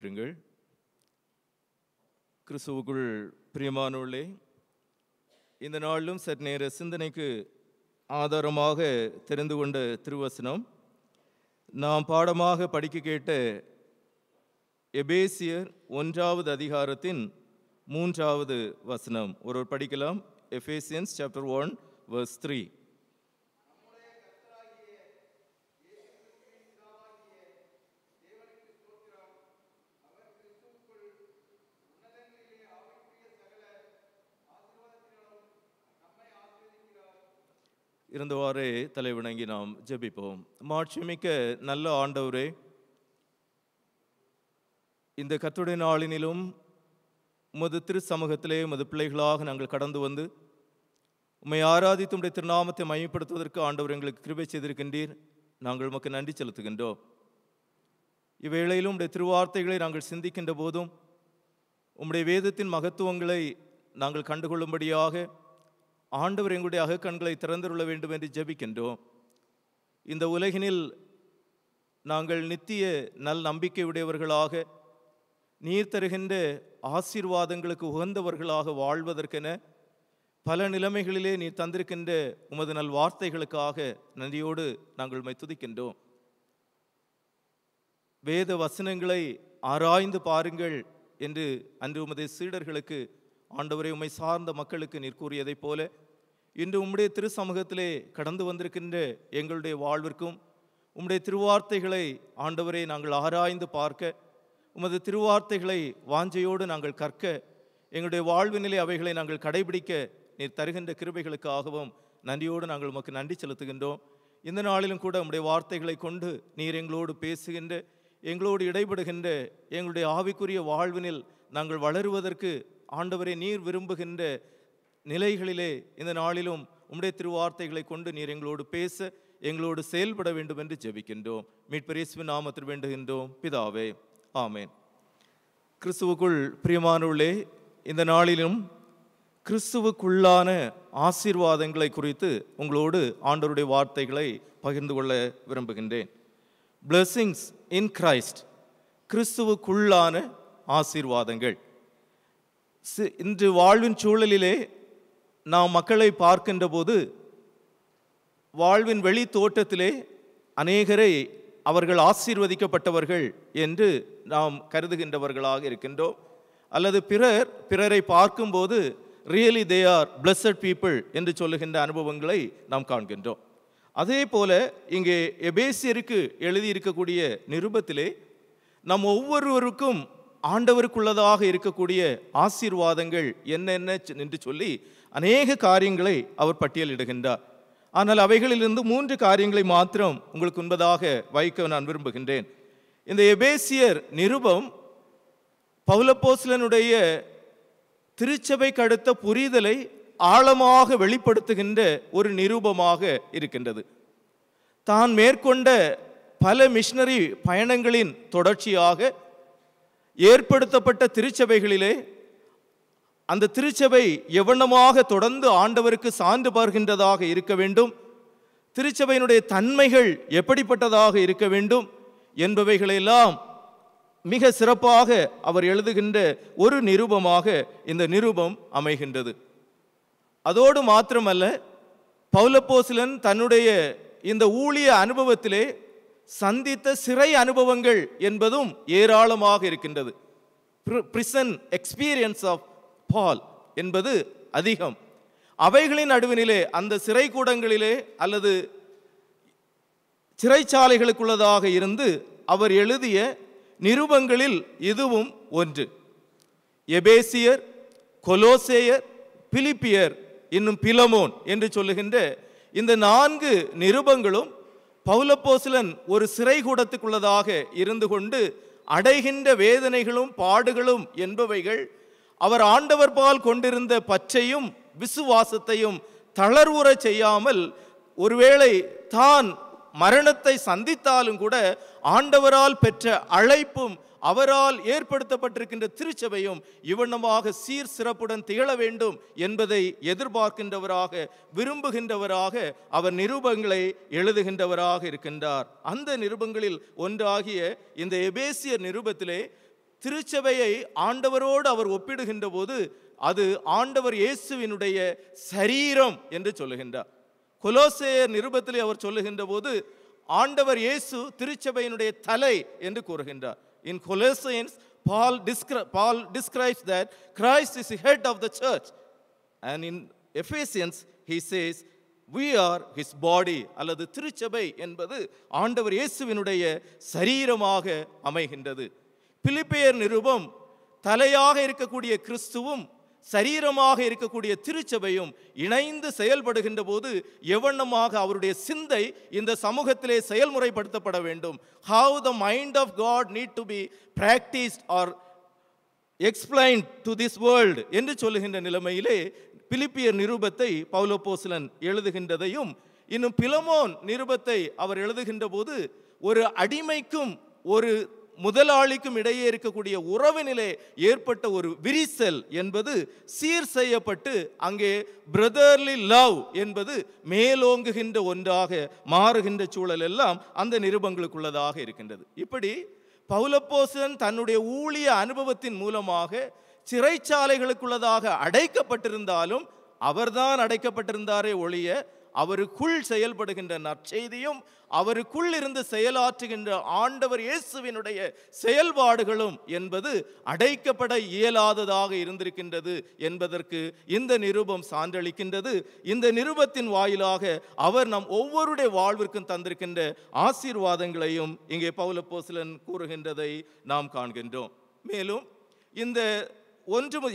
இருங்கள். கிறிஸ்துவுக்குள் பிரியமானவர்களே, இந்த நாளிலும் சற்று நேர சிந்தனைக்கு ஆதாரமாக தெரிந்து கொண்ட திருவசனம் நாம் பாடமாக படிக்க கேட்ட எபேசியர் 1வது அதிகாரத்தின் 3வது வசனம். ஒருவர் படிக்கலாம். Ephesians chapter 1 verse 3. இருந்தவாறே தலை வணங்கி நாம் ஜெபிப்போம். மாட்சிமிக்க நல்ல ஆண்டவரே, இந்த கர்த்தருடைய நாளினிலும் உமது திரு சமூகத்திலே உமது பிள்ளைகளாக நாங்கள் கடந்து வந்து உம்மை ஆராதித்து உம்முடைய திருநாமத்தை மையப்படுத்துவதற்கு ஆண்டவர் எங்களுக்கு கிருபை செய்திருக்கின்றீர். நாங்கள் உமக்கு நன்றி செலுத்துகின்றோம். இவ்வேளையிலும் உம்முடைய திருவார்த்தைகளை நாங்கள் சிந்திக்கின்ற போதும் உம்முடைய வேதத்தின் மகத்துவங்களை நாங்கள் கண்டுகொள்ளும்படியாக ஆண்டவர் எங்களுடைய அகக்கண்களை திறந்துள்ள வேண்டும் என்று ஜெபிக்கின்றோம். இந்த உலகினில் நாங்கள் நித்திய நல் நம்பிக்கை உடையவர்களாக, நீர் தருகின்ற ஆசீர்வாதங்களுக்கு உகந்தவர்களாக வாழ்வதற்கென பல நிலைமைகளிலே நீர் தந்திருக்கின்ற உமது நல் வார்த்தைகளுக்காக நன்றியோடு நாங்கள் உம்மை துதிக்கின்றோம். வேத வசனங்களை ஆராய்ந்து பாருங்கள் என்று அன்று உமது சீடர்களுக்கு ஆண்டவரை உம்மை சார்ந்த மக்களுக்கு நீர் கூறியதைப் போல இன்று உம்முடைய திரு சமூகத்திலே கடந்து வந்திருக்கின்ற எங்களுடைய வாழ்விற்கும் உம்முடைய திருவார்த்தைகளை ஆண்டவரை நாங்கள் ஆராய்ந்து பார்க்க, உமது திருவார்த்தைகளை வாஞ்சையோடு நாங்கள் கற்க, எங்களுடைய வாழ்வினிலே அவைகளை நாங்கள் கடைபிடிக்க நீர் தருகின்ற கிருபைகளுக்காகவும் நன்றியோடு நாங்கள் உமக்கு நன்றி செலுத்துகின்றோம். இந்த நாளிலும் கூட உம்முடைய வார்த்தைகளை கொண்டு நீர் எங்களோடு பேசுகின்ற, எங்களோடு இடைபடுகின்ற, எங்களுடைய ஆவிக்குரிய வாழ்வினில் நாங்கள் வளருவதற்கு ஆண்டவரே நீர் விரும்புகின்ற நிலைகளிலே இந்த நாளிலும் உம்முடைய திருவார்த்தைகளை கொண்டு நீர் எங்களோடு பேச, எங்களோடு செயல்பட வேண்டும் என்று ஜெபிக்கின்றோம். மீட்பர் இயேசுவின் நாமத்தில் வேண்டுகின்றோம் பிதாவே, ஆமென். கிறிஸ்துவுக்குள் பிரியமானவர்களே, இந்த நாளிலும் கிறிஸ்துவுக்குள்ளான ஆசீர்வாதங்களை குறித்து உங்களோடு ஆண்டவருடைய வார்த்தைகளை பகிர்ந்து கொள்ள விரும்புகின்றேன். பிளெஸிங்ஸ் இன் கிரைஸ்ட், கிறிஸ்துவுக்குள்ளான ஆசீர்வாதங்கள். இன்று வாழ்வின் சூழலிலே நாம் மக்களை பார்க்கின்ற போது வாழ்வின் வெளி தோட்டத்திலே அநேகரை அவர்கள் ஆசீர்வதிக்கப்பட்டவர்கள் என்று நாம் கருதுகின்றவர்களாக இருக்கின்றோம். அல்லது பிறரை பார்க்கும்போது really they are blessed people என்று சொல்லுகின்ற அனுபவங்களை நாம் காண்கின்றோம். அதே போல இங்கே எபேசியருக்கு எழுதியிருக்கக்கூடிய நிருபத்திலே நம் ஒவ்வொருவருக்கும் ஆண்டவருக்குள்ளதாக இருக்கக்கூடிய ஆசீர்வாதங்கள் என்னென்ன என்று சொல்லி அநேக காரியங்களை அவர் பட்டியலிடுகின்றார். ஆனால் அவைகளிலிருந்து 3 காரியங்களை மாத்திரம் உங்களுக்கு முன்பதாக வைக்க நான் விரும்புகின்றேன். இந்த எபேசியர் நிருபம் பவுலப்போஸ்தலனுடைய திருச்சபைக்கு அடுத்த புரிதலை ஆழமாக வெளிப்படுத்துகின்ற ஒரு நிருபமாக இருக்கின்றது. தான் மேற்கொண்ட பல மிஷனரி பயணங்களின் தொடர்ச்சியாக ஏற்படுத்தப்பட்ட திருச்சபைகளிலே அந்த திருச்சபை எவ்வளமாக தொடர்ந்து ஆண்டவருக்கு சான்று பகர்கின்றதாக இருக்க வேண்டும், திருச்சபையினுடைய தன்மைகள் எப்படிப்பட்டதாக இருக்க வேண்டும் என்பவைகளெல்லாம் மிக சிறப்பாக அவர் எழுதுகின்ற ஒரு நிருபமாக இந்த நிருபம் அமைகின்றது. அதோடு மாத்திரமல்ல, பவுலப்போஸ்தலன் தன்னுடைய இந்த ஊழிய அனுபவத்திலே சந்தித்த சிறை அனுபவங்கள் என்பதும் ஏராளமாக இருக்கின்றது. பிரிசன் எக்ஸ்பீரியன்ஸ் ஆஃப் பால் என்பது அதிகம். அவைகளின் நடுவினிலே அந்த சிறை கூடங்களிலே அல்லது சிறைச்சாலைகளுக்குள்ளதாக இருந்து அவர் எழுதிய நிருபங்களில் இதுவும் ஒன்று. எபேசியர், கொலோசேயர், பிலிப்பியர், இன்னும் பிலமோன் என்று சொல்லுகின்ற இந்த 4 நிருபங்களும் பவுலப்போஸ்தலன் ஒரு சிறைகூடத்துக்குள்ளதாக இருந்து கொண்டு அடைகின்ற வேதனைகளும் பாடுகளும் என்பவைகள் அவர் ஆண்டவர் பால் கொண்டிருந்த பற்றையும் விசுவாசத்தையும் தளர்வுற செய்யாமல், ஒருவேளை தான் மரணத்தை சந்தித்தாலும் கூட ஆண்டவரால் பெற்ற அழைப்பும் அவரால் ஏற்படுத்தப்பட்டிருக்கின்ற திருச்சபையும் இவ்வண்ணமாக சீர் சிறப்புடன் திகழ வேண்டும் என்பதை எதிர்பார்க்கின்றவராக, விரும்புகின்றவராக அவர் நிருபங்களை எழுதுகின்றவராக இருக்கின்றார். அந்த நிருபங்களில் ஒன்றாகிய இந்த எபேசியர் நிருபத்திலே திருச்சபையை ஆண்டவரோடு அவர் ஒப்பிடுகின்ற போது அது ஆண்டவர் இயேசுவினுடைய சரீரம் என்று சொல்லுகின்றார். கொலோசேயர் நிருபத்திலே அவர் சொல்லுகின்ற போது ஆண்டவர் இயேசு திருச்சபையினுடைய தலை என்று கூறுகின்றார். In Colossians, Paul describes that Christ is the head of the church. And in Ephesians, he says, we are his body. அல்லது திருச்சபை என்பது ஆண்டவர் இயேசுவினுடைய சரீரமாக அமைகின்றது. பிலிப்பியர் நிருபம் தலையாக இருக்கக்கூடிய கிறிஸ்துவும் சரீரமாக இருக்கக்கூடிய திருச்சபையும் இணைந்து செயல்படுகின்ற போது எவண்ணமாக அவருடைய சிந்தை இந்த சமூகத்திலே செயல்முறைப்படுத்தப்பட வேண்டும். How the mind of God need to be practiced or explained to this world என்று சொல்லுகின்ற நிலைமையிலே பிலிப்பியர் நிருபத்தை பவுல் அப்போஸ்தலன் எழுதுகின்றதையும், இன்னும் பிலமோன் நிருபத்தை அவர் எழுதுகின்ற போது ஒரு அடிமைக்கும் ஒரு முதலாளிக்கும் இடையே இருக்கக்கூடிய உறவினிலே ஏற்பட்ட ஒரு விரிசல் என்பது சீர் செய்யப்பட்டு அங்கே பிரதர்லி லவ் என்பது மேலோங்குகின்ற ஒன்றாக மாறுகின்ற சூழல் எல்லாம் அந்த நிருபங்களுக்குள்ளதாக இருக்கின்றது. இப்படி பவுல் அப்போஸ்தலன் தன்னுடைய ஊழிய அனுபவத்தின் மூலமாக சிறைச்சாலைகளுக்குள்ளதாக அடைக்கப்பட்டிருந்தாலும் அவர்தான் அடைக்கப்பட்டிருந்தாரே ஒழிய அவருக்குள் செயல்படுகின்ற நற்செய்தியும் அவருக்குள் இருந்து செயலாற்றுகின்ற ஆண்டவர் இயேசுவினுடைய செயல்பாடுகளும் என்பது அடைக்கப்பட இயலாததாக இருந்திருக்கின்றது என்பதற்கு இந்த நிருபம் சான்றளிக்கின்றது. இந்த நிருபத்தின் வாயிலாக அவர் நம் ஒவ்வொருடைய வாழ்விற்கும் தந்திருக்கின்ற ஆசீர்வாதங்களையும் இங்கே பவுல் அப்போஸ்தலன் கூறுகின்றதை நாம் காண்கின்றோம். மேலும் இந்த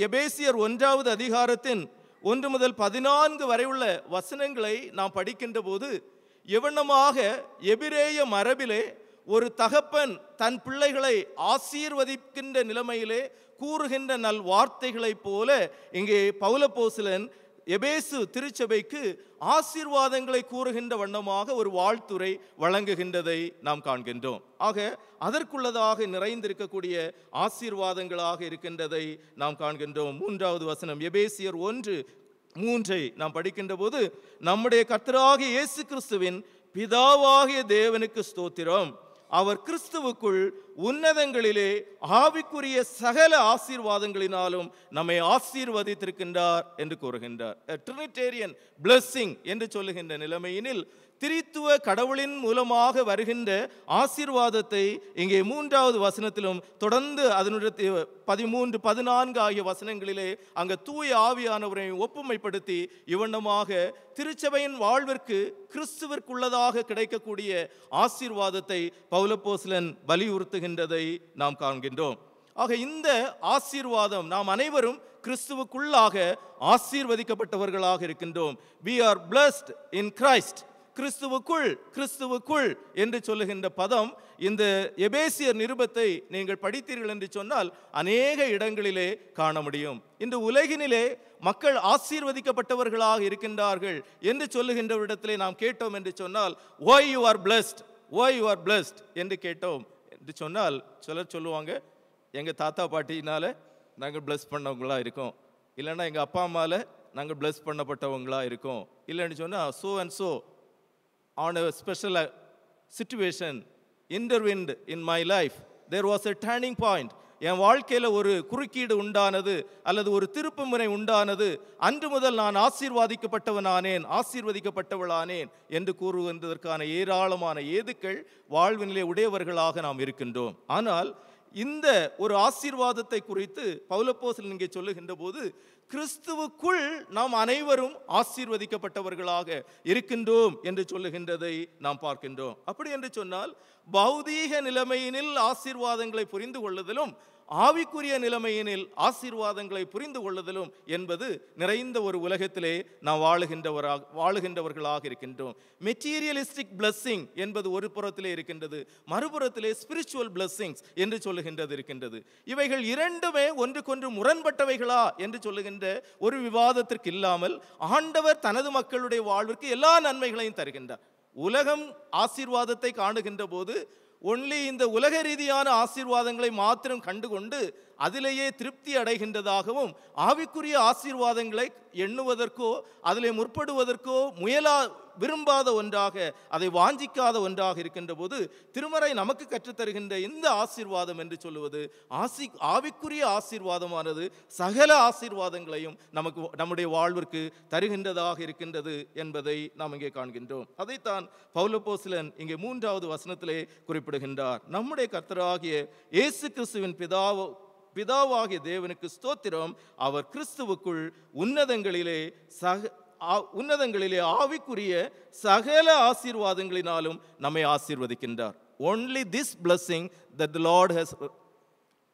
எபேசியர் 1வது அதிகாரத்தின் 1 முதல் 14 வரை உள்ள வசனங்களை நாம் படிக்கின்ற போது எவண்ணமாக எபிரேய மரபிலே ஒரு தகப்பன் தன் பிள்ளைகளை ஆசீர்வதிக்கின்ற நிலைமையிலே கூறுகின்ற நல் வார்த்தைகளைப் போல இங்கே பவுல் அப்போஸ்தலன் எபேசு திருச்சபைக்கு ஆசீர்வாதங்களை கூறுகின்ற வண்ணமாக ஒரு வாழ்த்துரை வழங்குகின்றதை நாம் காண்கின்றோம். ஆக அதற்குள்ளதாக நிறைந்திருக்கக்கூடிய ஆசீர்வாதங்களாக இருக்கின்றதை நாம் காண்கின்றோம். 3வது வசனம் எபேசியர் 1:3 நாம் படிக்கின்ற போது, நம்முடைய கர்த்தராகிய இயேசு கிறிஸ்துவின் பிதாவாகிய தேவனுக்கு ஸ்தோத்திரம், அவர் கிறிஸ்துவுக்குள் உன்னதங்களிலே ஆவிக்குரிய சகல ஆசீர்வாதங்களினாலும் நம்மை ஆசீர்வதித்திருக்கின்றார் என்று கூறுகின்றார். ட்ரினிடேரியன் பிளெஸிங் என்று சொல்லுகின்ற நிலைமையினில் திரித்துவ கடவுளின் மூலமாக வருகின்ற ஆசீர்வாதத்தை இங்கே 3வது வசனத்திலும் தொடர்ந்து அதனுடைய 13, 14 ஆகிய வசனங்களிலே அங்கு தூய ஆவியானவரை ஒப்புமைப்படுத்தி இவண்ணமாக திருச்சபையின் வாழ்விற்கு கிறிஸ்துவிற்குள்ளதாக கிடைக்கக்கூடிய ஆசீர்வாதத்தை பவுல் அப்போஸ்தலன் வலியுறுத்துகின்றதை நாம் காண்கின்றோம். ஆக இந்த ஆசீர்வாதம் நாம் அனைவரும் கிறிஸ்துவுக்குள்ளாக ஆசீர்வதிக்கப்பட்டவர்களாக இருக்கின்றோம். We are blessed in Christ. கிறிஸ்துவுக்குள் என்று சொல்லுகின்ற பதம் இந்த எபேசியர் நிருபத்தை நீங்கள் படித்தீர்கள் என்று சொன்னால் அநேக இடங்களிலே காண முடியும். இந்த உலகினிலே மக்கள் ஆசீர்வதிக்கப்பட்டவர்களாக இருக்கின்றார்கள் என்று சொல்லுகின்ற இடத்திலே நாம் கேட்டோம் என்று சொன்னால் why you are blessed என்று கேட்டோம் என்று சொன்னால் சிலர் சொல்லுவாங்க, எங்கள் தாத்தா பாட்டினால நாங்கள் பிளஸ் பண்ணவங்களா இருக்கோம், இல்லைன்னா எங்கள் அப்பா அம்மாவில் நாங்கள் பிளஸ் பண்ணப்பட்டவங்களா இருக்கோம், இல்லைன்னு சொன்னால் so and so on a special situation intervened in my life, there was a turning point, என் வாழ்க்கையில் ஒரு குறுக்கீடு உண்டானது அல்லது ஒரு திருப்பு முனை உண்டானது, அன்று முதல் நான் ஆசீர்வதிக்கப்பட்டவளானேன் என்று கூறுவதற்கான ஏராளமான ஏதுக்கள் வாழ்வினிலே உடையவர்களாக நாம் இருக்கின்றோம். ஆனால் இந்த ஒரு ஆசீர்வாதத்தை குறித்து பவுல் அப்போஸ்தலன் இங்கே சொல்லுகின்ற போது கிறிஸ்துவுக்குள் நாம் அனைவரும் ஆசீர்வதிக்கப்பட்டவர்களாக இருக்கின்றோம் என்று சொல்லுகின்றதை நாம் பார்க்கின்றோம். அப்படி என்று சொன்னால் பௌதீக நிலைமையினில் ஆசீர்வாதங்களை புரிந்து கொள்ளுதலும் ஆவிக்குரிய நிலைமையினில் ஆசீர்வாதங்களை புரிந்து கொள்ளுதலும் என்பது நிறைந்த ஒரு உலகத்திலே நாம் வாழுகின்றவர்களாக இருக்கின்றோம். மெட்டீரியலிஸ்டிக் பிளெஸிங் என்பது ஒரு புறத்திலே இருக்கின்றது, மறுபுறத்திலே ஸ்பிரிச்சுவல் பிளெஸிங்ஸ் என்று சொல்லுகின்றது இருக்கின்றது. இவைகள் இரண்டுமே ஒன்றுக்கொன்று முரண்பட்டவைகளா என்று சொல்லுகின்ற ஒரு விவாதத்திற்கு இல்லாமல் ஆண்டவர் தனது மக்களுடைய வாழ்விற்கு எல்லா நன்மைகளையும் தருகின்றார். உலகம் ஆசீர்வாதத்தை காணுகின்ற போது ஒன்லி இந்த உலக ரீதியான ஆசீர்வாதங்களை மாத்திரம் கண்டுகொண்டு அதிலேயே திருப்தி அடைகின்றதாகவும், ஆவிக்குரிய ஆசீர்வாதங்களை எண்ணுவதற்கோ அதிலே முற்படுவதற்கோ விரும்பாத ஒன்றாக, அதை வாஞ்சிக்காத ஒன்றாக இருக்கின்ற போது திருமறை நமக்கு கற்றுத்தருகின்ற இந்த ஆசீர்வாதம் என்று சொல்லுவது ஆவிக்குரிய ஆசீர்வாதமானது சகல ஆசீர்வாதங்களையும் நமக்கு நம்முடைய வாழ்விற்கு தருகின்றதாக இருக்கின்றது என்பதை நாம் இங்கே காண்கின்றோம். அதைத்தான் பவுல் அப்போஸ்தலன் இங்கே 3வது வசனத்திலே குறிப்பிடுகின்றார். நம்முடைய கர்த்தராகிய இயேசு கிறிஸ்துவின் பிதாவாகிய தேவனுக்கு ஸ்தோத்திரம், அவர் கிறிஸ்துவுக்குள் உன்னதங்களிலே ஆவிக்குரிய சகல ஆசீர்வாதங்களினாலும் நம்மை ஆசீர்வதிக்கின்றார். Only this blessing that the Lord has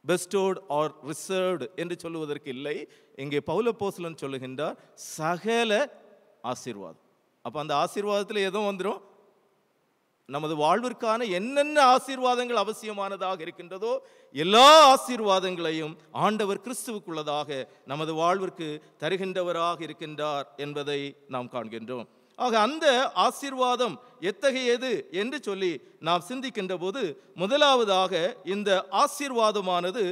bestowed or reserved என்று சொல்லுவதற்கு இல்லை. இங்கே பவுல் அப்போஸ்தலன் சொல்லுகின்றார் சகல ஆசீர்வாதம். அப்ப அந்த ஆசீர்வாதத்தில் எதுவும் வந்துடும், நமது வாழ்விற்கான என்னென்ன ஆசீர்வாதங்கள் அவசியமானதாக இருக்கின்றதோ எல்லா ஆசீர்வாதங்களையும் ஆண்டவர் கிறிஸ்துவுக்குள்ளதாக நமது வாழ்விற்கு தருகின்றவராக இருக்கின்றார் என்பதை நாம் காண்கின்றோம். ஆக அந்த ஆசீர்வாதம் எத்தகையது என்று சொல்லி நாம் சிந்திக்கின்ற போது முதலாவதாக இந்த ஆசீர்வாதமானது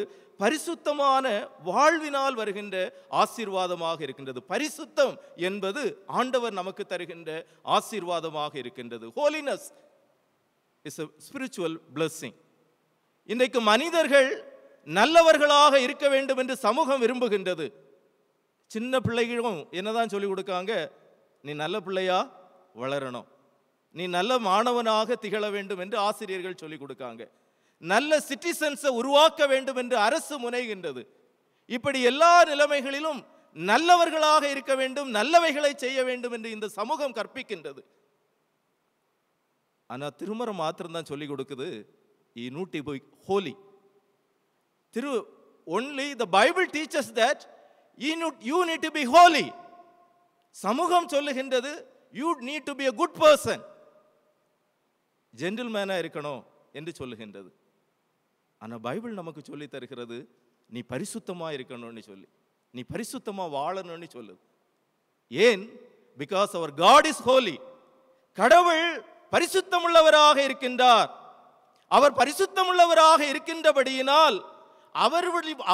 பரிசுத்தமான வாழ்வினால் வருகின்ற ஆசீர்வாதமாக இருக்கின்றது. பரிசுத்தம் என்பது ஆண்டவர் நமக்கு தருகின்ற ஆசீர்வாதமாக இருக்கின்றது. Holiness is a spiritual blessing. இன்றைக்கு மனிதர்கள் நல்லவர்களாக இருக்க வேண்டும் என்று சமூகம் விரும்புகின்றது. சின்ன பிள்ளைகளும் என்னதான் சொல்லிக் கொடுக்காங்க, நீ நல்ல பிள்ளையா வளரணும், நீ நல்ல மாணவனாக திகழ வேண்டும் என்று ஆசிரியர்கள் சொல்லிக் கொடுக்காங்க. நல்ல சிட்டிசன்ஸை உருவாக்க வேண்டும் என்று அரசு முனைகின்றது. இப்படி எல்லா நிலைமைகளிலும் நல்லவர்களாக இருக்க வேண்டும், நல்லவைகளை செய்ய வேண்டும் என்று இந்த சமூகம் கற்பிக்கின்றது. ஆனால் திருமறை மாத்திரம்தான் சொல்லிக் கொடுக்குது, you need to be holy. Only the Bible teaches that you need to be holy. சமூகம் சொல்லுகின்றது you need to be a good person, ஜென்டில்மேனா இருக்கணும் என்று சொல்லுகின்றது. ஆனால் பைபிள் நமக்கு சொல்லி தருகிறது நீ பரிசுத்தமா இருக்கணும்னு சொல்லி, நீ பரிசுத்தமா வாழணும்னு சொல்லுது. ஏன்? பிகாஸ் அவர் காட் இஸ் ஹோலி. கடவுள் பரிசுத்தமுள்ளவராக இருக்கின்றார். அவர் பரிசுத்தமுள்ளவராக இருக்கின்றபடியினால்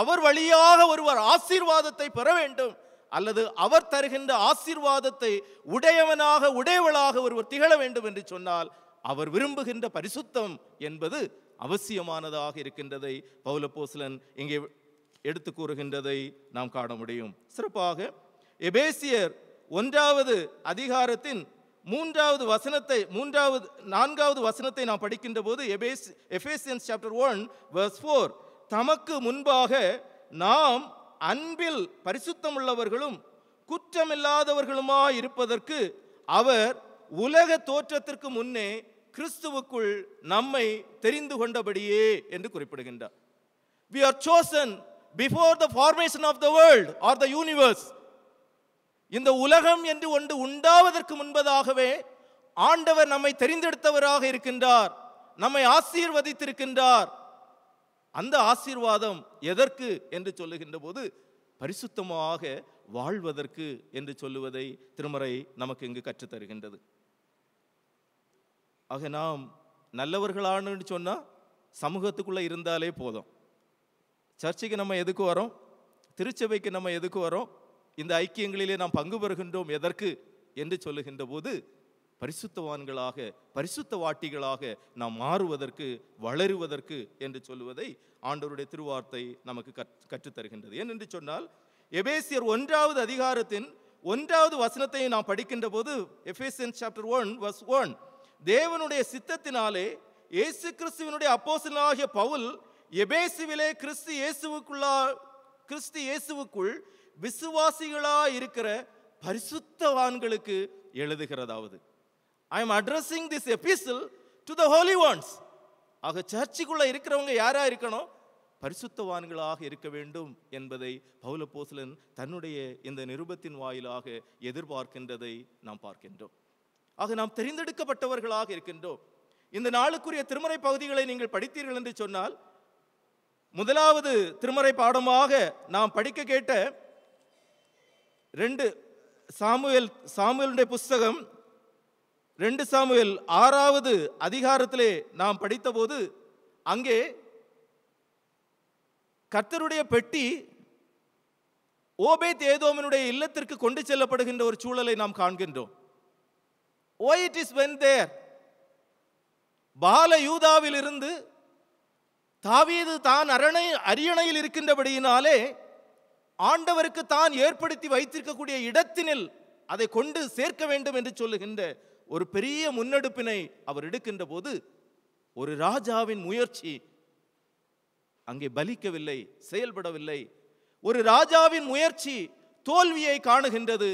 அவர் வழியாக ஒருவர் ஆசீர்வாதத்தை பெற வேண்டும், அல்லது அவர் தருகின்ற ஆசீர்வாதத்தை உடையவளாக ஒருவர் திகழ வேண்டும் என்று சொன்னால் அவர் விரும்புகின்ற பரிசுத்தம் என்பது அவசியமானதாக இருக்கின்றதை பவுல் அப்போஸ்தலன் இங்கே எடுத்து கூறுகின்றதை நாம் காண முடியும். சிறப்பாக எபேசியர் 1வது அதிகாரத்தின் 4வது வசனத்தை நாம் படிக்கின்ற போது எபேசியன்ஸ் சாப்டர் 1 verse 4, தமக்கு முன்பாக நாம் அன்பில் பரிசுத்தமுள்ளவர்களும் குற்றமில்லாதவர்களுமாய் இருப்பதற்கு அவர் உலக தோற்றத்திற்கு முன்னே கிறிஸ்துவுக்குள் நம்மை தெரிந்து கொண்டபடியே என்று குறிப்பிடுகின்றார். We are chosen before the formation of the world or the universe. இந்த உலகம் என்று ஒன்று உண்டாவதற்கு முன்பதாகவே ஆண்டவர் நம்மை தெரிந்தெடுத்தவராக இருக்கின்றார், நம்மை ஆசீர்வதித்திருக்கின்றார். அந்த ஆசீர்வாதம் எதற்கு என்று சொல்லுகின்ற போது பரிசுத்தமாக வாழ்வதற்கு என்று சொல்லுவதை திருமறை நமக்கு இங்கு கற்றுத்தருகின்றது. ஆக நாம் நல்லவர்களானு சொன்னா சமூகத்துக்குள்ள இருந்தாலே போதும். சர்ச்சைக்கு நம்ம எதுக்கு வரோம்? திருச்சபைக்கு நம்ம எதுக்கு வரோம்? இந்த ஐக்கியங்களிலே நாம் பங்கு பெறுகின்றோம் எதற்கு என்று சொல்லுகின்ற போது பரிசுத்தவான்களாக பரிசுத்த வாட்டிகளாக நாம் மாறுவதற்கு, வளருவதற்கு என்று சொல்லுவதை ஆண்டவருடைய திருவார்த்தை நமக்கு கற்றுத்தருகின்றது. ஏனென்று சொன்னால் எபேசியர் 1வது அதிகாரத்தின் 1வது வசனத்தை நாம் படிக்கின்ற போது எபேசியன்ஸ் சாப்டர் 1 verse 1, தேவனுடைய சித்தத்தினாலே இயேசு கிறிஸ்துவினுடைய அப்போஸ்தலனாகிய பவுல் எபேசுவிலே கிறிஸ்து இயேசுவுக்குள் விசுவாசிகளாய் இருக்கிற பரிசுத்தவான்களுக்கு எழுதுகிறதாவது. I am addressing this epistle to the holy ones. ஆக சர்ச்சுக்குள்ள இருக்கிறவங்க யாரா இருக்கணும்? பரிசுத்தவான்களாக இருக்க வேண்டும் என்பதை பவுல் அப்போஸ்தலன் தன்னுடைய இந்த நிருபத்தின் வாயிலாக எதிர்பார்க்கின்றதை நாம் பார்க்கின்றோம். ஆக நாம் தெரிந்தெடுக்கப்பட்டவர்களாக இருக்கின்றோம். இந்த நாளுக்குரிய திருமறை பகுதிகளை நீங்கள் படித்தீர்கள் என்று சொன்னால், முதலாவது திருமறை பாடமாக நாம் படிக்க கேட்ட 2 சாமுவேலுடைய புஸ்தகம் 2 சாமுவேல் 6வது அதிகாரத்திலே நாம் படித்தபோது அங்கே கர்த்தருடைய பெட்டி ஓபேத் ஏதோமினுடைய இல்லத்திற்கு கொண்டு செல்லப்படுகின்ற ஒரு சூழலை நாம் காண்கின்றோம். why it is went there? பால யூதாவில் இருந்து தாவீது தான் அரியணையில் இருக்கின்றபடியினாலே ஆண்டவருக்கு தான் ஏற்படுத்தி வைத்திருக்கக்கூடிய இடத்தினில் அதை கொண்டு சேர்க்க வேண்டும் என்று சொல்லுகின்ற ஒரு பெரிய முன்னெடுப்பினை அவர் எடுக்கின்ற போது ஒரு ராஜாவின் முயற்சி அங்கே பலிக்கவில்லை, செயல்படவில்லை. ஒரு ராஜாவின் முயற்சி தோல்வியை காணுகின்றது.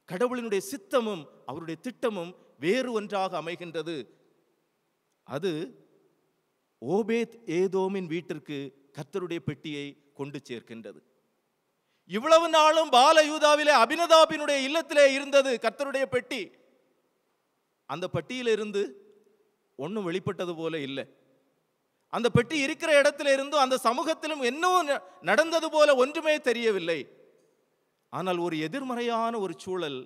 கடவுளினுடைய சித்தமும் அவருடைய திட்டமும் வேறு ஒன்றாக அமைகின்றது. அது ஓபேத் ஏதோமின் வீட்டிற்கு கர்த்தருடைய பெட்டியை கொண்டு சேர்க்கின்றது. இவ்வளவு நாளும் பால யூதாவிலே அபினதாபினுடைய இல்லத்திலே இருந்தது கர்த்தருடைய பெட்டி. அந்த பெட்டியிலிருந்து ஒன்றும் வெளிப்பட்டது போல இல்லை. அந்த பெட்டி இருக்கிற இடத்துல இருந்தும் அந்த சமூகத்திலும் இன்னும் நடந்தது போல ஒன்றுமே தெரியவில்லை. ஆனால் ஒரு எதிர்மறையான ஒரு சூழல்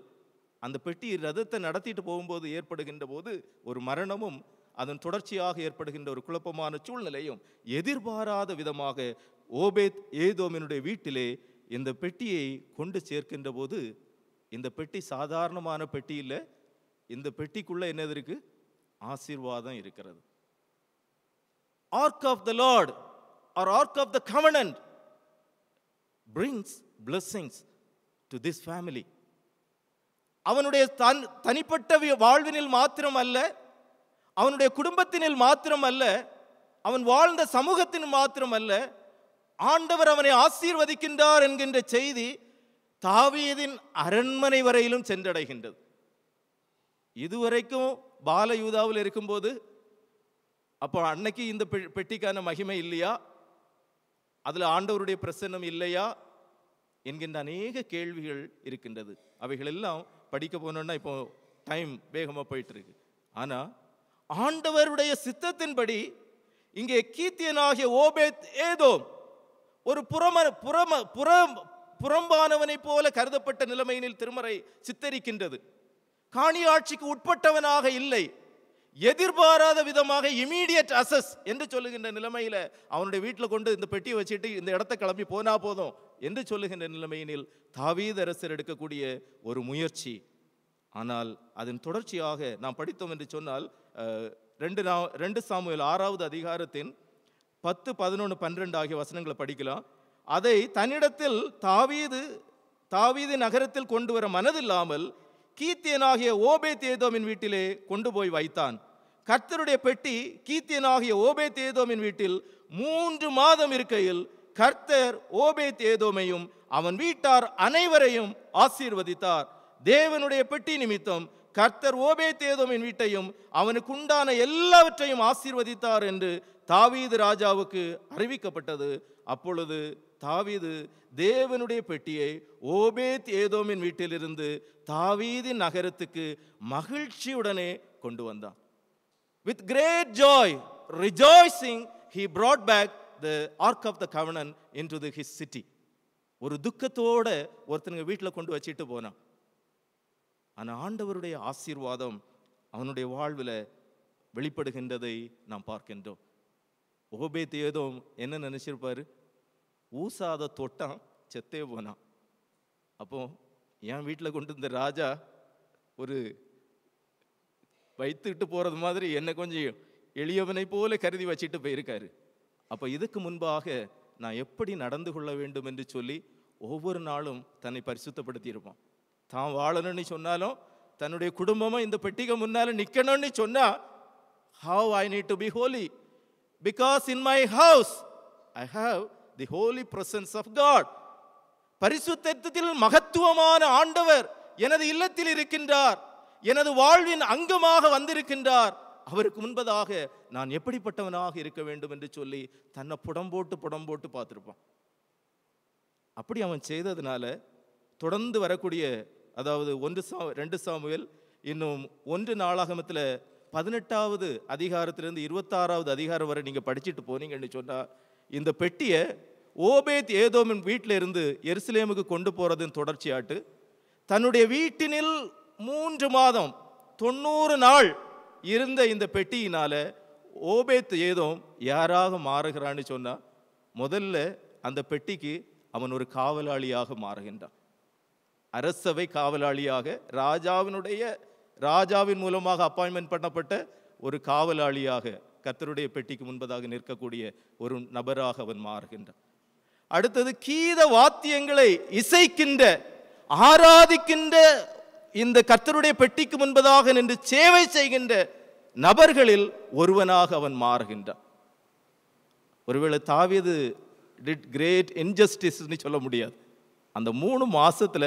அந்த பெட்டி ரதத்தை நடத்திட்டு போகும்போது ஏற்படுகின்ற போது ஒரு மரணமும் அதன் தொடர்ச்சியாக ஏற்படுகின்ற ஒரு குழப்பமான சூழ்நிலையும் எதிர்பாராத விதமாக ஓபேத் ஏதோமினுடைய வீட்டிலே இந்த பெட்டியை கொண்டு சேர்க்கின்ற போது, இந்த பெட்டி சாதாரணமான பெட்டி இல்லை. இந்த பெட்டிக்குள்ள என்னது இருக்கு? ஆசீர்வாதம் இருக்கிறது. Ark of the Lord or Ark of the Covenant brings blessings to this family. அவனுடைய தனிப்பட்ட வாழ்வினில் மாத்திரம் அல்ல, அவனுடைய குடும்பத்தினில் மாத்திரம் அல்ல, அவன் வாழ்ந்த சமூகத்தின் மாத்திரம் அல்ல, ஆண்டவர் அவனை ஆசீர்வதிக்கின்றார் என்கின்ற செய்தி தாவீதின் அரண்மனை வரையிலும் சென்றடைகின்றது. இதுவரைக்கும் பால யூதாவில் இருக்கும்போது அப்போ அன்னைக்கு இந்த பெட்டிக்கான மகிமை இல்லையா, அதில் ஆண்டவருடைய பிரசன்னம் இல்லையா என்கின்ற அநேக கேள்விகள் இருக்கின்றது. அவைகள் எல்லாம் படிக்க போனோம்னா இப்போ டைம் வேகமாக போயிட்டு இருக்கு. ஆனால் ஆண்டவருடைய சித்தத்தின்படி இங்கே கீத்தியனாகிய ஓபேத் ஏதோம் ஒரு புறம்பானவனை போல கருதப்பட்ட நிலைமையினில் திருமறை சித்தரிக்கின்றது. காணியாட்சிக்கு உட்பட்டவனாக இல்லை, எதிர்பாராத விதமாக இமீடியட் அசஸ் என்று சொல்லுகின்ற நிலைமையில அவனுடைய வீட்டில் கொண்டு இந்த பெட்டியை வச்சுட்டு இந்த இடத்தை கிளம்பி போனா போதும் என்று சொல்லுகின்ற நிலைமையினில் தாவீது அரசர் எடுக்கக்கூடிய ஒரு முயற்சி. ஆனால் அதன் தொடர்ச்சியாக நாம் படித்தோம் என்று சொன்னால் 2 சாமுவேல் 6வது அதிகாரத்தின் 10, 11, 12 ஆகிய வசனங்களை படிக்கலாம். அதை தன்னிடத்தில் தாவீது நகரத்தில் கொண்டு வர மனதில்லாமல் கீத்தியனாகிய ஓபேத் ஏதோமின் வீட்டிலே கொண்டு போய் வைத்தான். கர்த்தருடைய பெட்டி கீத்தியனாகிய ஓபேத் ஏதோமின் வீட்டில் 3 மாதம் இருக்கையில் கர்த்தர் ஓபேத் ஏதோமையும் அவன் வீட்டார் அனைவரையும் ஆசீர்வதித்தார். தேவனுடைய பெட்டி நிமித்தம் கர்த்தர் ஓபேத் ஏதோமின் வீட்டையும் அவனுக்கு உண்டான எல்லாவற்றையும் ஆசீர்வதித்தார் என்று தாவீது ராஜாவுக்கு அறிவிக்கப்பட்டது. அப்பொழுது தாவீது தேவனுடைய பெட்டியை ஓபேத் ஏதோமின் வீட்டிலிருந்து தாவீதின் நகரத்துக்கு மகிழ்ச்சியுடனே கொண்டு வந்தான். With great joy, rejoicing, he brought back the Ark of the Covenant into his city. ஒரு துக்கத்தோட ஒருத்தனுங்க வீட்டில் கொண்டு வச்சிட்டு போனான். ஆனால் ஆண்டவருடைய ஆசீர்வாதம் அவனுடைய வாழ்வில் வெளிப்படுகின்றதை நாம் பார்க்கின்றோம். ஓபேத் ஏதோம் என்ன நினைச்சிருப்பாரு? ஊசாத தொட்டான், செத்தே போனான். அப்போ என் வீட்டில் கொண்டு இந்த ராஜா ஒரு வைத்துக்கிட்டு போறது மாதிரி என்னை கொஞ்சம் எளியவனை போல கருதி வச்சுட்டு போயிருக்காரு. அப்போ இதுக்கு முன்பாக நான் எப்படி நடந்து கொள்ள வேண்டும் என்று சொல்லி ஒவ்வொரு நாளும் தன்னை பரிசுத்தப்படுத்தி இருப்பான். தான் வாழணும்னு சொன்னாலும் தன்னுடைய குடும்பமும் இந்த பெட்டிக்கு முன்னால நிற்கணும்னு சொன்னா, how I need to be holy because in my house I have the holy presence of God. பரிசுத்தத்தில் மகத்துவமான ஆண்டவர் எனது இல்லத்தில் இருக்கின்றார், எனது வாழ்வின் அங்கமாக வந்திருக்கின்றார். அவருக்கு முன்பதாக நான் எப்படிப்பட்டவனாக இருக்க வேண்டும் என்று சொல்லி தன்னை புடம் போட்டு பார்த்திருப்பான். அப்படி அவன் செய்ததுனால தொடர்ந்து வரக்கூடிய, அதாவது 2 சாமுவேல் இன்னும் 1 நாளாகமத்தில் 18வது அதிகாரத்திலிருந்து 26வது அதிகாரம் வரை நீங்க படிச்சுட்டு போனீங்கன்னு சொன்னா, இந்த பெட்டியை ஓபேத் ஏதோமின் வீட்டில் இருந்து எருசலேமுக்கு கொண்டு போறதுன்னு தொடர்ச்சியாட்டு தன்னுடைய வீட்டினில் 3 மாதம் 90 நாள் இருந்த இந்த பெட்டியினால ஓபேத் ஏதோம் யாராக மாறுகிறான்னு சொன்னா, முதல்ல அந்த பெட்டிக்கு அவன் ஒரு காவலாளியாக மாறுகின்றான். அரசவை காவலாளியாக, ராஜாவினுடைய ராஜாவின் மூலமாக அப்பாயின்மெண்ட் பண்ணப்பட்ட ஒரு காவலாளியாக கர்த்தருடைய பெட்டிக்கு முன்பதாக நிற்கக்கூடிய ஒரு நபராக அவன் மாறுகின்றான். அடுத்தது கீத வாத்தியங்களை இசைக்கின்ற, ஆராதிக்கின்ற, இந்த கர்த்தருடைய பெட்டிக்கு முன்பதாக நின்று சேவை செய்கின்ற நபர்களில் ஒருவனாக அவன் மாறுகின்றான். ஒருவேளை தாவீது டிட் கிரேட் இன்ஜஸ்டிஸ்ன்னு சொல்ல முடியாது. அந்த 3 மாசத்துல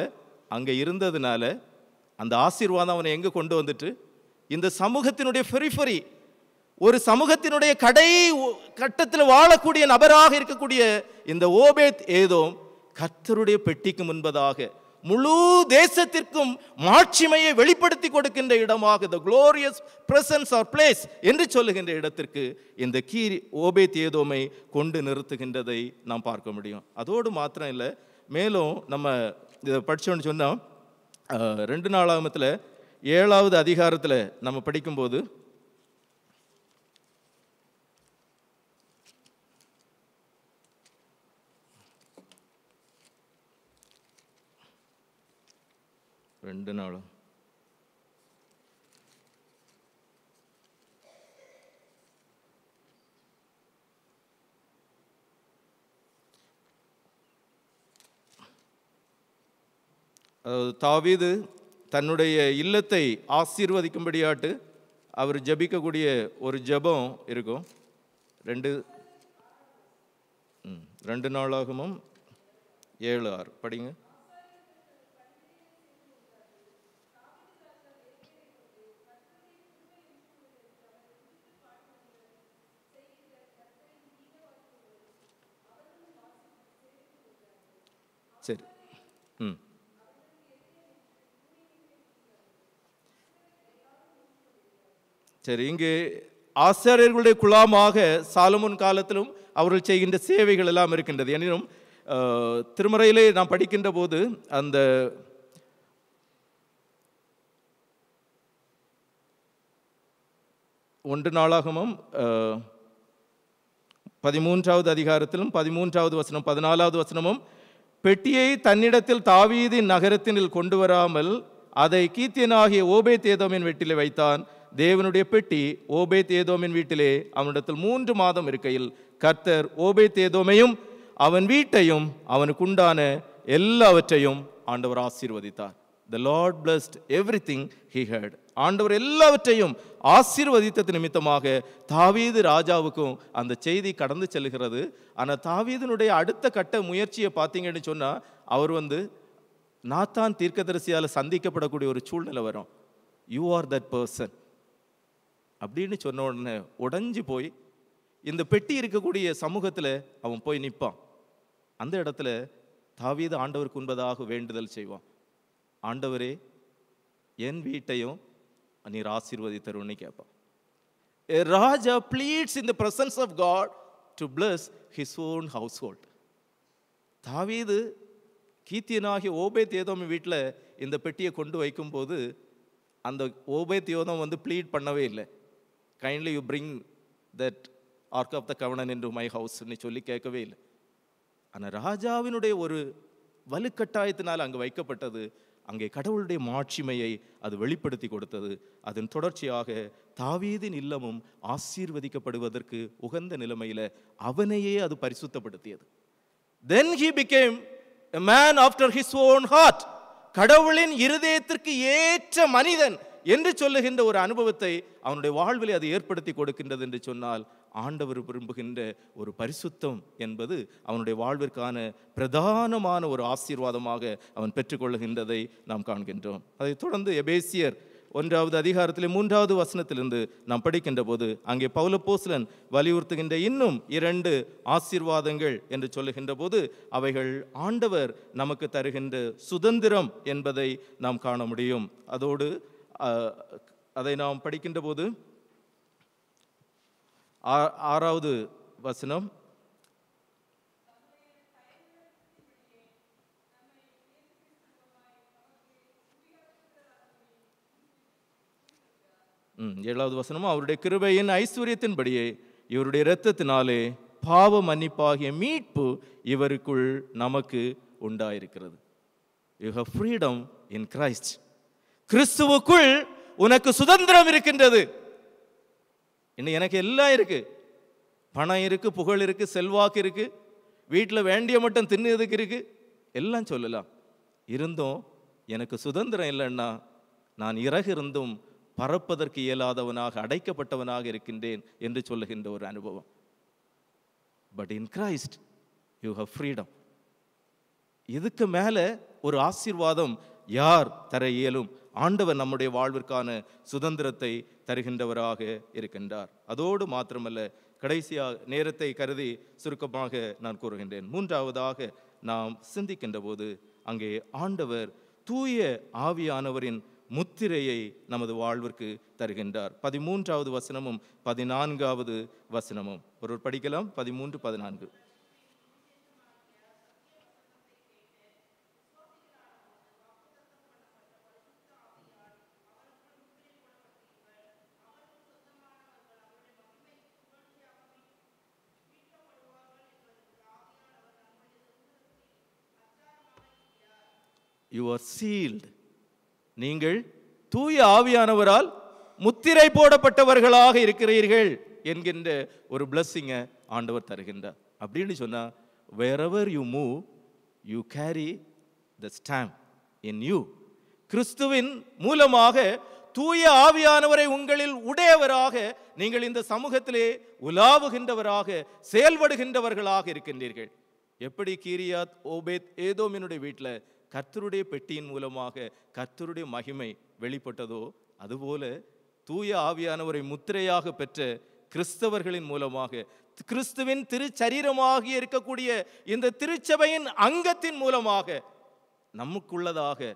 அங்க இருந்ததுனால அந்த ஆசீர்வாதம் அவனை எங்க கொண்டு வந்துட்டு, இந்த சமூகத்தினுடைய பெரிஃபரி, ஒரு சமூகத்தினுடைய கடை கட்டத்தில் வாழக்கூடிய நபராக இருக்கக்கூடிய இந்த ஓபேத் ஏதோம் கர்த்தருடைய பெட்டிக்கு முன்பதாக முழு தேசத்திற்கும் மாட்சிமையை வெளிப்படுத்தி கொடுக்கின்ற இடமாக, the glorious presence or place என்று சொல்லுகின்ற இடத்திற்கு இந்த ஓபேத் ஏதோமை கொண்டு நிறுத்துகின்றதை நாம் பார்க்க முடியும். அதோடு மாத்திரம் இல்லை, மேலும் நம்ம இதை படித்தோன்னு சொன்னால் 2 நாளாகமத்தில் 7வது அதிகாரத்தில் நம்ம படிக்கும்போது தாவீது தன்னுடைய இல்லத்தை ஆசீர்வதிக்கும்படியாட்டு அவர் ஜபிக்கக்கூடிய ஒரு ஜபம் இருக்கும். 2 நாளாகமும் 7:6 படிங்க. சரி. சரி, இங்கு ஆசாரியர்களுடைய குழாமாக சாலமோன் காலத்திலும் அவர்கள் செய்கின்ற சேவைகள் எல்லாம் இருக்கின்றது. எனினும் திருமறையிலே நாம் படிக்கின்ற போது அந்த 1 நாளாகமும் 13வது அதிகாரத்திலும் 13வது வசனம் 14வது வசனமும், பெட்டியை தன்னிடத்தில் தாவீதின் நகரத்தினில் கொண்டு வராமல் அதை கீத்தியனாகிய ஓபேத் ஏதோமின் வீட்டிலே வைத்தான். தேவனுடைய பெட்டி ஓபேத் ஏதோமின் வீட்டிலே அவனிடத்தில் 3 மாதம் இருக்கையில் கர்த்தர் ஓபேத் ஏதோமையும் அவன் வீட்டையும் அவனுக்கு உண்டான எல்லாவற்றையும் ஆண்டவர் ஆசீர்வதித்தார். The Lord blessed everything he had. ஆண்டவர் எல்லாவற்றையும் ஆசீர்வதித்தது நிமித்தமாக தாவீது ராஜாவுக்கும் அந்த செய்தி கடந்து செல்கிறது. ஆனால் தாவீதினுடைய அடுத்த கட்ட முயற்சியை பார்த்தீங்கன்னு சொன்னால், அவர் நாத்தான் தீர்க்கதரிசியால் சந்திக்கப்படக்கூடிய ஒரு சூழ்நிலை வரும். யூ ஆர் தட் பர்சன் அப்படின்னு சொன்ன உடனே உடைஞ்சு போய் இந்த பெட்டி இருக்கக்கூடிய சமூகத்தில் அவன் போய் நிற்பான். அந்த இடத்துல தாவீது ஆண்டவருக்கு உண்பதாக வேண்டுதல் செய்வான். ஆண்டவரே, என் வீட்டையும் நீர் ஆசீர்வதித்தருன்னு கேட்பான். A Raja pleads in the presence of God to bless his own household. தாவீது கீத்தியனாகிய ஓபேத் ஏதோம் வீட்டில் இந்த பெட்டியை கொண்டு வைக்கும்போது அந்த ஓபேத் ஏதோம் ப்ளீட் பண்ணவே இல்லை. Kindly you bring that ark of the covenant into my ஹவுஸ்ன்னு சொல்லி கேட்கவே இல்லை. ஆனால் ராஜாவினுடைய ஒரு வலுக்கட்டாயத்தினால் அங்கே வைக்கப்பட்டது. அங்கே கடவுளுடைய மாட்சிமையை அது வெளிப்படுத்தி கொடுத்தது. அதன் தொடர்ச்சியாக தாவீதின் இல்லமும் ஆசீர்வதிக்கப்படுவதற்கு உகந்த நிலைமையில் அவனையே அது பரிசுத்தப்படுத்தியது. Then he became a man after his own heart. கடவுளின் இருதயத்திற்கு ஏற்ற மனிதன் என்று சொல்லுகின்ற ஒரு அனுபவத்தை அவனுடைய வாழ்வில் அது ஏற்படுத்தி கொடுக்கின்றது என்று சொன்னால், ஆண்டவர் விரும்புகின்ற ஒரு பரிசுத்தம் என்பது அவனுடைய வாழ்விற்கான பிரதானமான ஒரு ஆசீர்வாதமாக அவன் பெற்றுக்கொள்ளுகின்றதை நாம் காண்கின்றோம். அதைத் தொடர்ந்து எபேசியர் 1வது அதிகாரத்தில் 3வது வசனத்திலிருந்து நாம் படிக்கின்ற போது அங்கே பவுலப்போஸ்தலன் வலியுறுத்துகின்ற இன்னும் 2 ஆசீர்வாதங்கள் என்று சொல்லுகின்ற போது அவைகள் ஆண்டவர் நமக்கு தருகின்ற சுதந்திரம் என்பதை நாம் காண முடியும். அதோடு அதை நாம் படிக்கின்ற போது 6வது வசனம், ஏழாவது வசனமும், அவருடைய கிருபையின் ஐஸ்வர்யத்தின்படியே இவருடைய இரத்தத்தினாலே பாவ மன்னிப்பாகிய மீட்பு இவருக்குள் நமக்கு உண்டாயிருக்கிறது. You have freedom in Christ. கிறிஸ்துவுக்குள் உனக்கு சுதந்திரம் இருக்கின்றது. இன்னும் எனக்கு எல்லாம் இருக்கு, பணம் இருக்கு, புகழ் இருக்கு, செல்வாக்கு இருக்கு, வீட்டில் வேண்டிய மட்டும் தின்னுறதுக்கு இருக்கு, எல்லாம் சொல்லலாம். இருந்தும் எனக்கு சுதந்திரம் இல்லைன்னா நான் இறகு இருந்தும் பறப்பதற்கு இயலாதவனாக, அடைக்கப்பட்டவனாக இருக்கின்றேன் என்று சொல்லுகின்ற ஒரு அனுபவம். But in Christ you have freedom. இதுக்கு மேல ஒரு ஆசீர்வாதம் யார் தர இயலும்? ஆண்டவர் நம்முடைய வாழ்விற்கான சுதந்திரத்தை தருகின்றவராக இருக்கின்றார். அதோடு மாத்திரமல்ல, கடைசியாக நேரத்தை கருதி சுருக்கமாக நான் கூறுகின்றேன். மூன்றாவதாக நாம் சிந்திக்கின்ற போது அங்கே ஆண்டவர் தூய ஆவியானவரின் முத்திரையை நமது வாழ்விற்கு தருகின்றார். 13வது வசனமும் 14வது வசனமும் ஒரு படிக்கலாம். 13, 14. You are sealed. நீங்கள் தூய ஆவியானவரால் முத்திரை போடப்பட்டவர்களாக இருக்கிறீர்கள் என்கின்ற ஒரு பிளஸ்ஸிங்கை ஆண்டவர் தருகின்றார். அப்படின்னு சொன்னா, wherever you move you carry the stamp in you. கிறிஸ்துவின் மூலமாக தூய ஆவியானவரை உங்களில் உடையவராக நீங்கள் இந்த சமூகத்திலே உலாவுகின்றவராக, செயல்படுகின்றவர்களாக இருக்கின்றீர்கள். எப்படி கீரியாத் ஓபேத் ஏதோமினுடைய வீட்டில் கர்த்தருடைய பெட்டியின் மூலமாக கர்த்தருடைய மகிமை வெளிப்பட்டதோ, அதுபோல தூய ஆவியானவரை முத்திரையாக பெற்ற கிறிஸ்தவர்களின் மூலமாக, கிறிஸ்துவின் திருச்சரீரமாக இருக்கக்கூடிய இந்த திருச்சபையின் அங்கத்தின் மூலமாக நமக்குள்ளதாக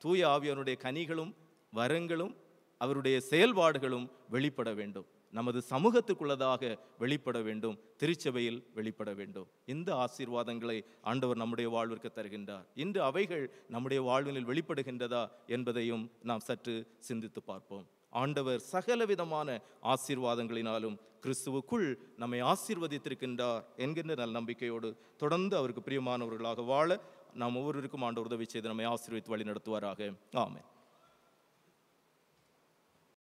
தூய ஆவியானுடைய கனிகளும் வரங்களும் அவருடைய செயல்பாடுகளும் வெளிப்பட வேண்டும். நமது சமூகத்துக்குள்ளதாக வெளிப்பட வேண்டும், திருச்சபையில் வெளிப்பட வேண்டும். இந்த ஆசீர்வாதங்களை ஆண்டவர் நம்முடைய வாழ்விற்கு தருகின்றார். இன்று அவைகள் நம்முடைய வாழ்வினில் வெளிப்படுகின்றதா என்பதையும் நாம் சற்று சிந்தித்து பார்ப்போம். ஆண்டவர் சகலவிதமான ஆசீர்வாதங்களினாலும் கிறிஸ்துவுக்குள் நம்மை ஆசீர்வதித்திருக்கின்றார் என்கின்ற நல் நம்பிக்கையோடு தொடர்ந்து அவருக்கு பிரியமானவர்களாக வாழ நாம் ஒவ்வொருவருக்கும் ஆண்டவர் உதவி செய்து நம்மை ஆசீர்வதித்து வழி நடத்துவாராக. ஆமென்.